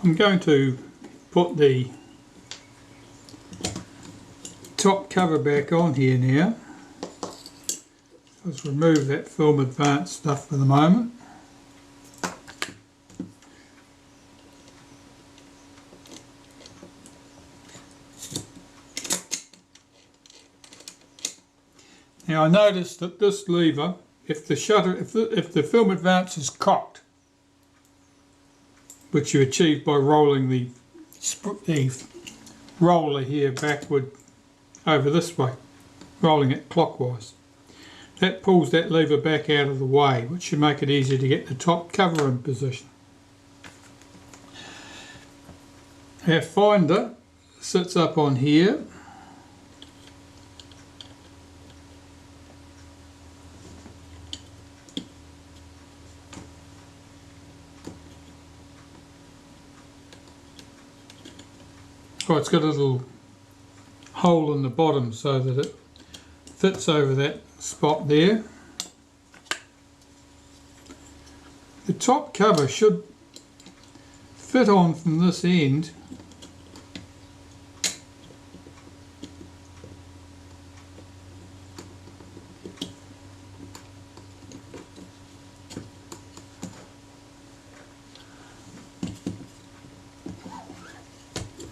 I'm going to put the top cover back on here now. Let's remove that film advanced stuff for the moment. Now I noticed that this lever, if the film advance is cocked, which you achieve by rolling the roller here backward over this way, rolling it clockwise, that pulls that lever back out of the way, which should make it easier to get the top cover in position. Our finder sits up on here. Oh, it's got a little hole in the bottom so that it fits over that spot there. The top cover should fit on from this end .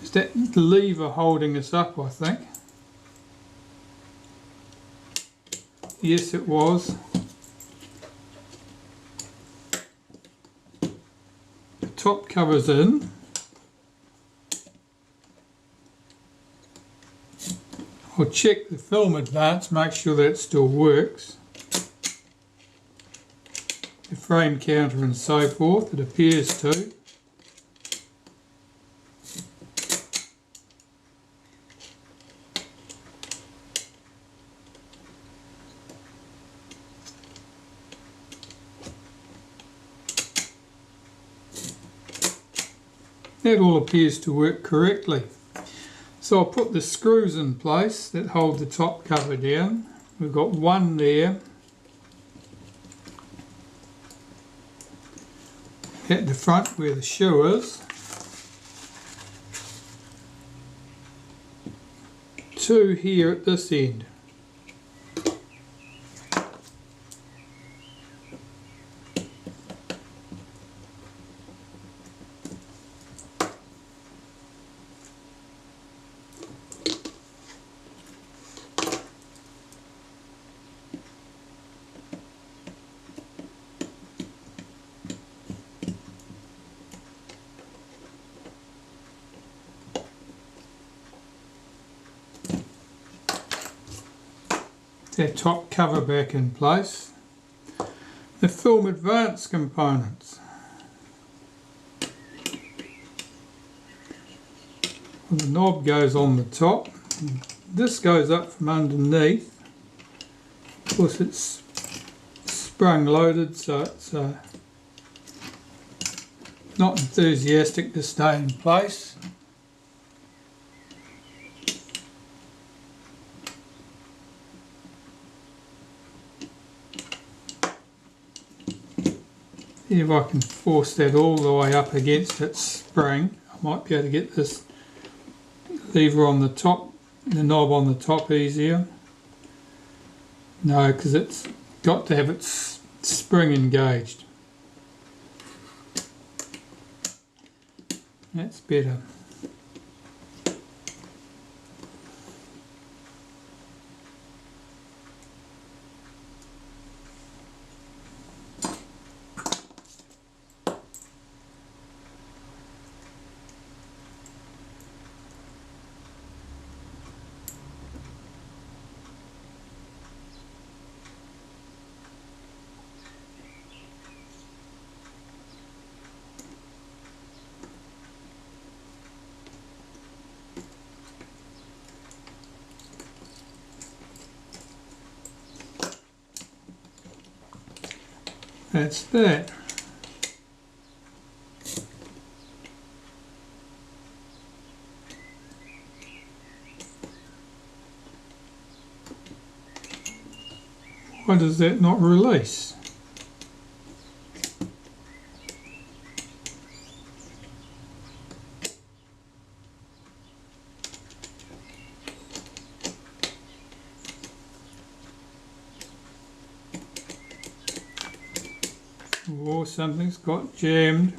Is that lever holding us up, I think? Yes, it was. The top cover's in. I'll check the film advance, make sure that still works. The frame counter and so forth, it appears to. That all appears to work correctly. So I'll put the screws in place that hold the top cover down. We've got one there at the front where the shoe is. Two here at this end. That top cover back in place. The film advance components. Well, the knob goes on the top. This goes up from underneath. Of course it's sprung loaded, so it's not enthusiastic to stay in place. If I can force that all the way up against its spring, I might be able to get this lever on the top, the knob on the top easier. No, because it's got to have its spring engaged. That's better. That's that. Why does that not release? or something's got jammed.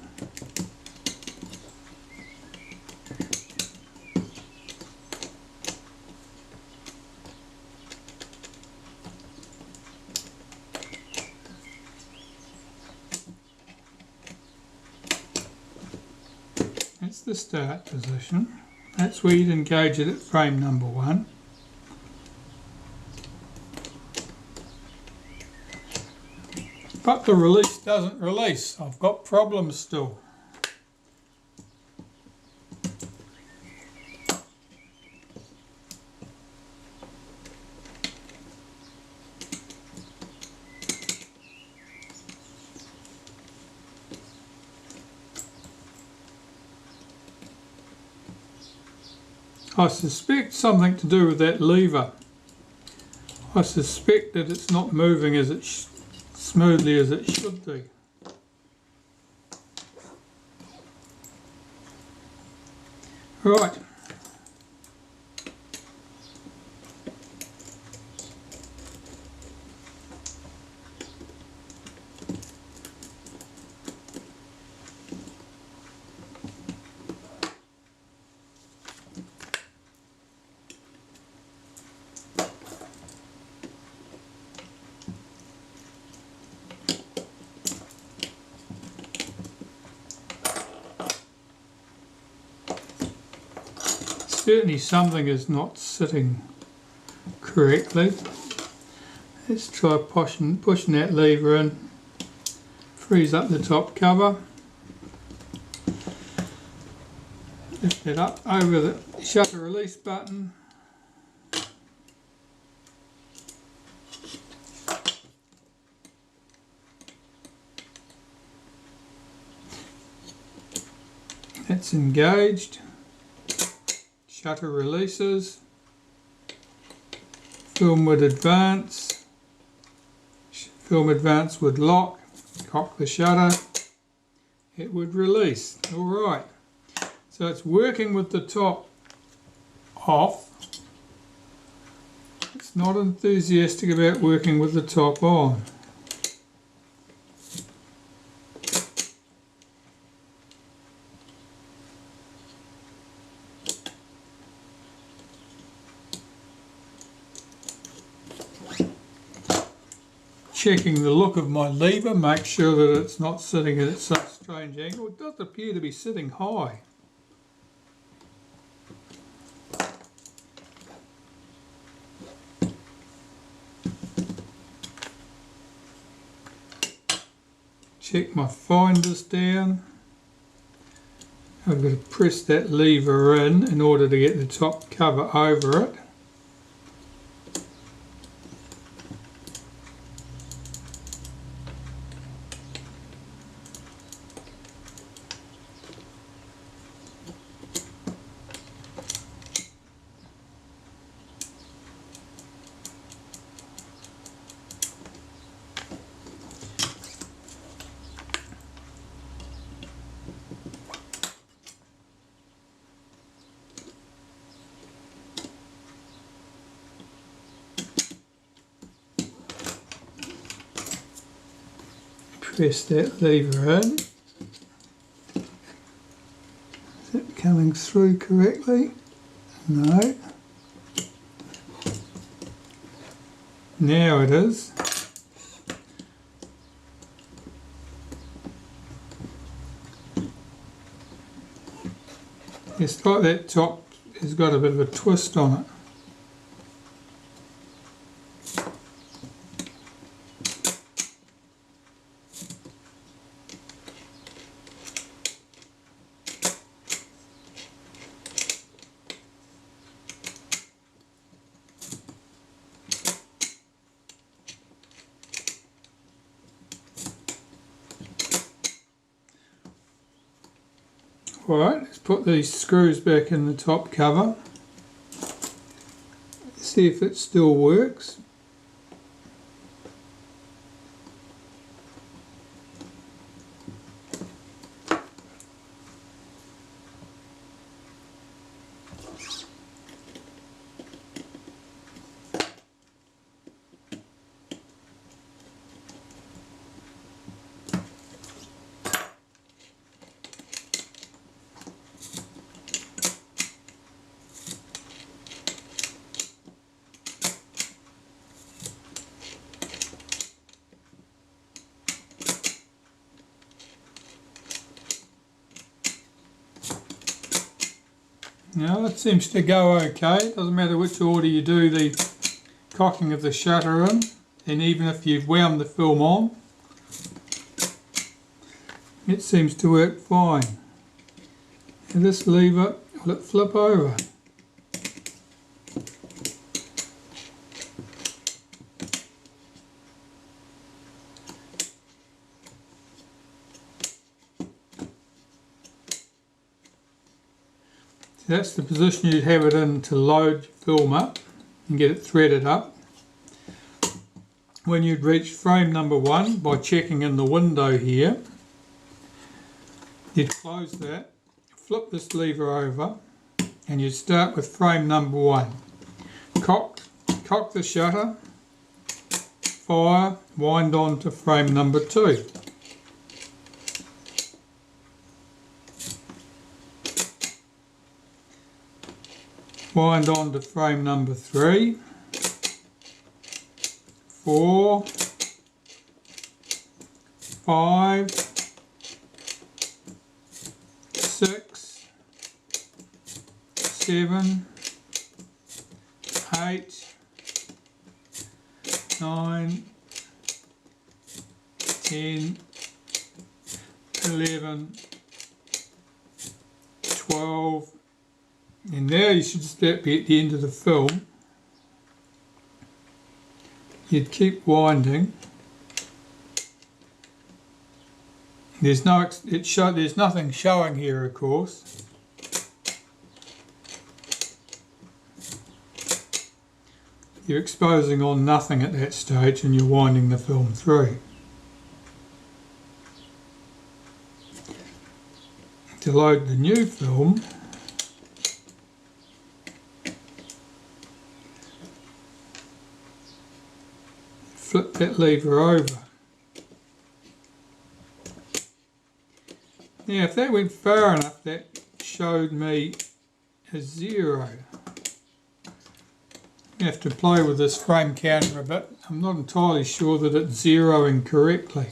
That's the start position. That's where you'd engage it at frame number 1. But the release doesn't release. I've got problems still. I suspect something to do with that lever. I suspect that it's not moving as smoothly as it should do. Right. Certainly something is not sitting correctly. Let's try pushing that lever in. Frees up the top cover. Lift it up over the shutter release button. That's engaged. Shutter releases. Film would advance. Film advance would lock. Cock the shutter. It would release. Alright. So it's working with the top off. It's not enthusiastic about working with the top on. Checking the look of my lever, make sure that it's not sitting at some strange angle. It does appear to be sitting high. Check my finders down. I've got to press that lever in order to get the top cover over it. Press that lever in. Is it coming through correctly? No. Now it is. It's like that top has got a bit of a twist on it. Alright, let's put these screws back in the top cover. See if it still works. Now it seems to go okay. Doesn't matter which order you do the cocking of the shutter in, and even if you've wound the film on, it seems to work fine. And this lever, will it flip over? That's the position you'd have it in to load your film up and get it threaded up. When you'd reach frame number 1 by checking in the window here, you'd close that, flip this lever over, and you'd start with frame number 1. Cock the shutter, fire, wind on to frame number 2. Wind on to frame number 3, 4, 5, 6, 7, 8, 9, 10, 11, 12, and now you should just about be at the end of the film. You'd keep winding. There's nothing showing here, of course. You're exposing on nothing at that stage, and you're winding the film through. To load the new film, flip that lever over. Now if that went far enough, that showed me a 0. You have to play with this frame counter a bit. I'm not entirely sure that it's zeroing correctly.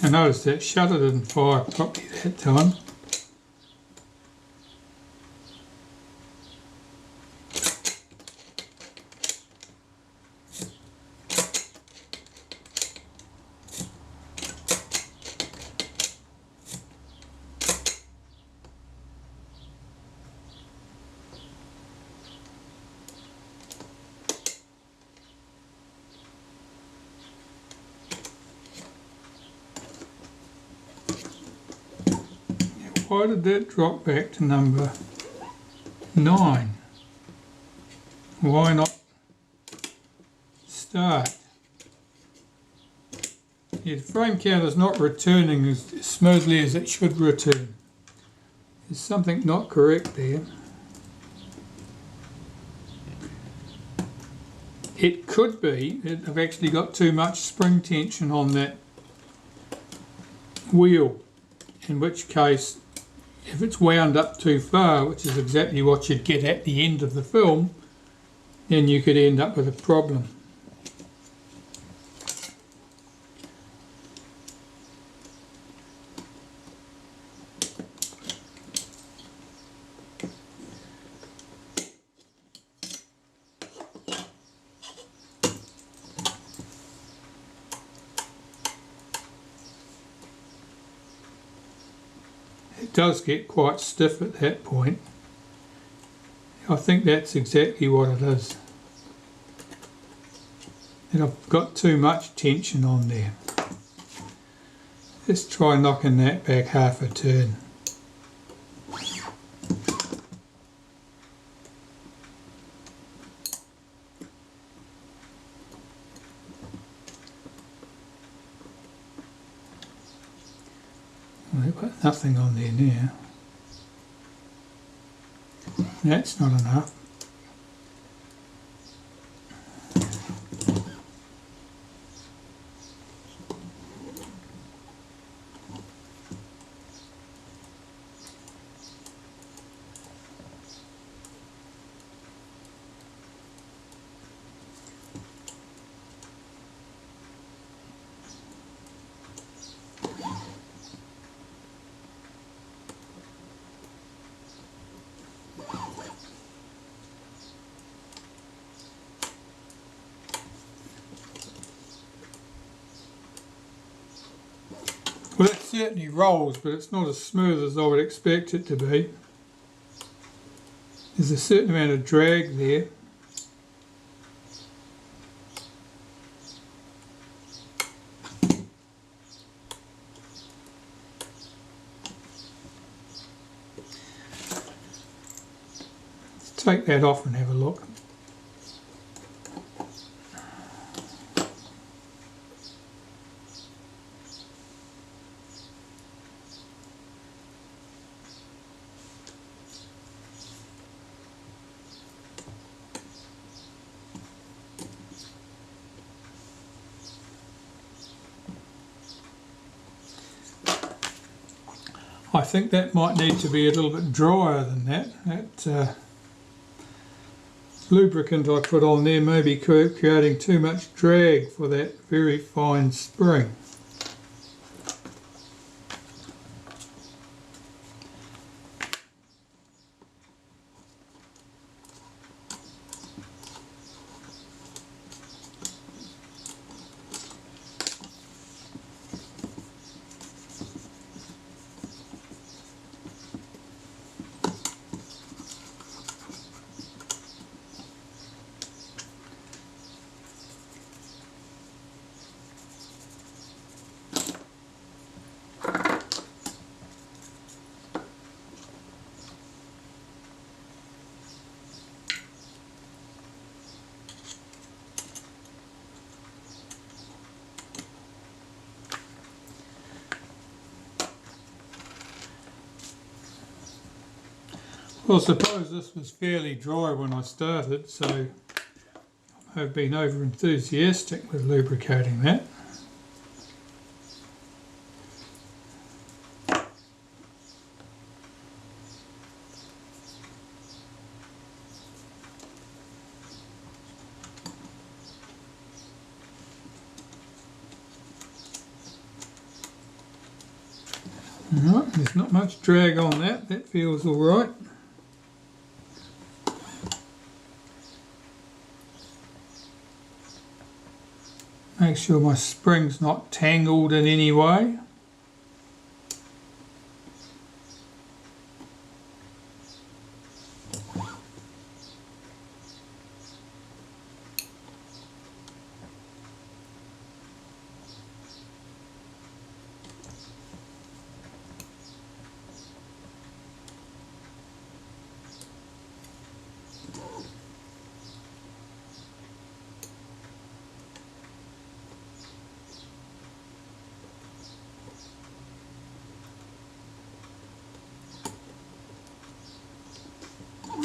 I noticed that shutter didn't fire properly that time. Why did that drop back to number 9? Why not start? Yeah, the frame counter is not returning as smoothly as it should return. There's something not correct there. It could be that I've actually got too much spring tension on that wheel, in which case if it's wound up too far, which is exactly what you'd get at the end of the film, then you could end up with a problem. It does get quite stiff at that point. I think that's exactly what it is. And I've got too much tension on there. Let's try knocking that back half a turn. Well, they've got nothing on there now. That's not enough. Well, it certainly rolls, but it's not as smooth as I would expect it to be. There's a certain amount of drag there. Let's take that off and have a look. I think that might need to be a little bit drier than that. That lubricant I put on there may be creating too much drag for that very fine spring. Well, I suppose this was fairly dry when I started, so I've been over enthusiastic with lubricating that. Alright, there's not much drag on that, that feels alright. Make sure my spring's not tangled in any way.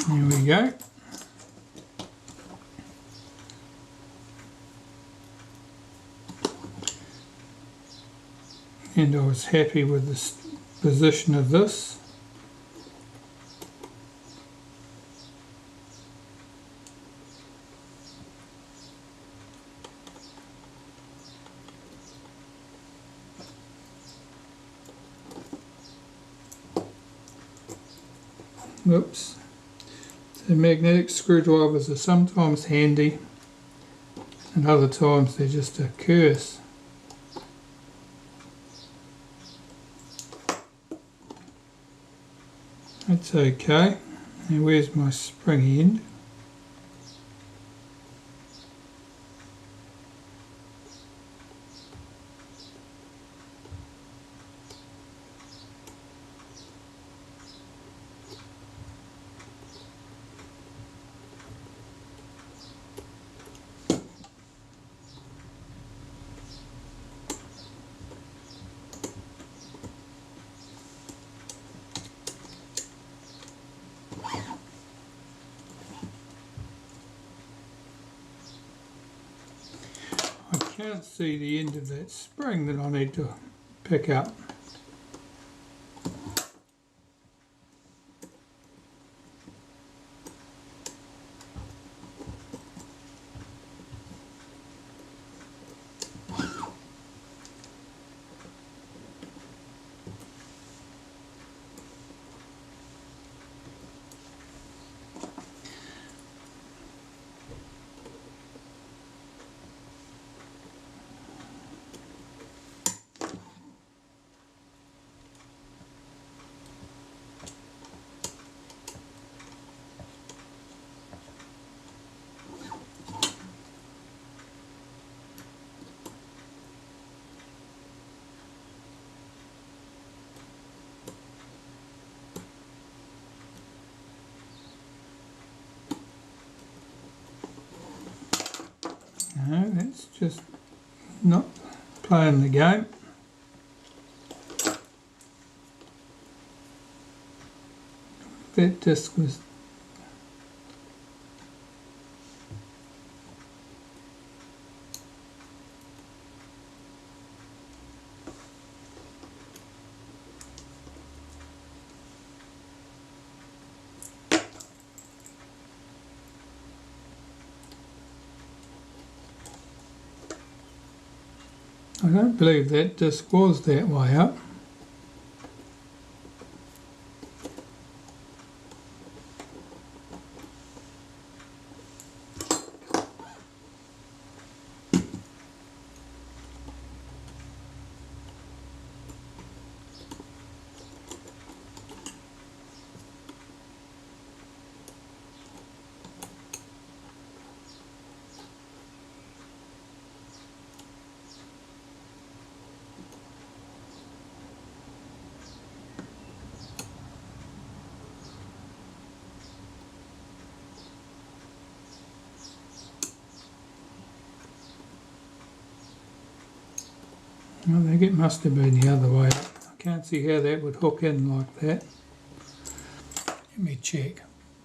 Here we go. And I was happy with the position of this. Whoops. So magnetic screwdrivers are sometimes handy and other times they're just a curse. That's okay. Now where's my spring end? I can't see the end of that spring that I need to pick up. No, that's just not playing the game. That disc was I don't believe that disc was that way up. I think it must have been the other way up. I can't see how that would hook in like that. Let me check.